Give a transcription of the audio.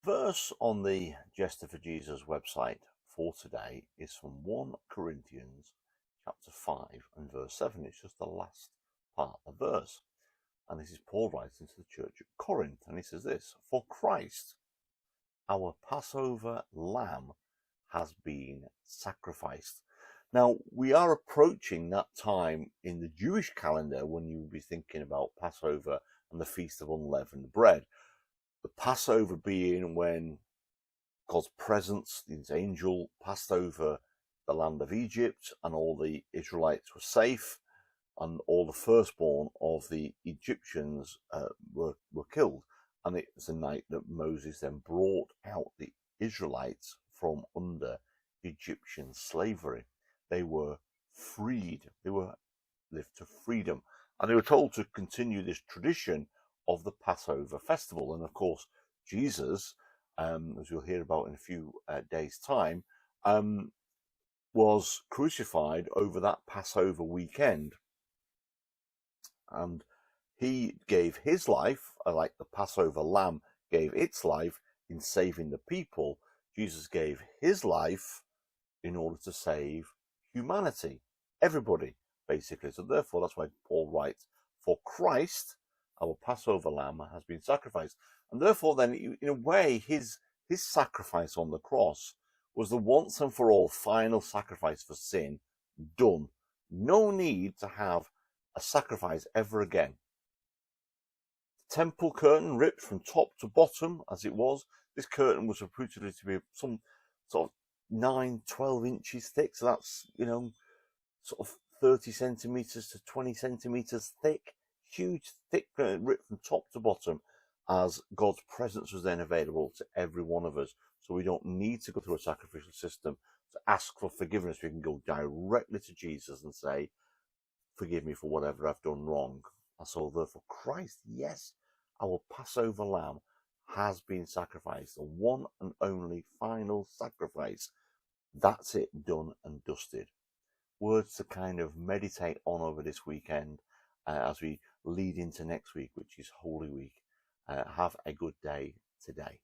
verse on the Jester for Jesus website for today is from 1 Corinthians chapter 5 and verse 7. It's just the last part of the verse. And this is Paul writing to the church at Corinth. And he says this: For Christ, our Passover lamb, has been sacrificed. Now, we are approaching that time in the Jewish calendar when you will be thinking about Passover and the Feast of Unleavened Bread. The Passover being when God's presence, his angel, passed over the land of Egypt and all the Israelites were safe and all the firstborn of the Egyptians were killed. And it was the night that Moses then brought out the Israelites from under Egyptian slavery. They were freed. They were lifted to freedom. And they were told to continue this tradition of the Passover festival. And of course, Jesus, as you'll hear about in a few days' time, was crucified over that Passover weekend. And he gave his life, like the Passover lamb gave its life in saving the people. Jesus gave his life in order to save humanity, everybody, basically. So therefore, that's why Paul writes, for Christ, our Passover lamb, has been sacrificed. And therefore, then, in a way, his sacrifice on the cross was the once and for all final sacrifice for sin done. No need to have a sacrifice ever again. The temple curtain ripped from top to bottom, as it was. This curtain was reputedly to be some sort of 9-12 inches thick. So that's, sort of 30 centimeters to 20 centimeters thick. Huge, thick curtain ripped from top to bottom, as God's presence was then available to every one of us. So we don't need to go through a sacrificial system to ask for forgiveness. We can go directly to Jesus and say, forgive me for whatever I've done wrong. And so therefore Christ, yes, our Passover lamb, has been sacrificed. The one and only final sacrifice. That's it, done and dusted. Words to kind of meditate on over this weekend as we lead into next week, which is Holy Week. Have a good day today.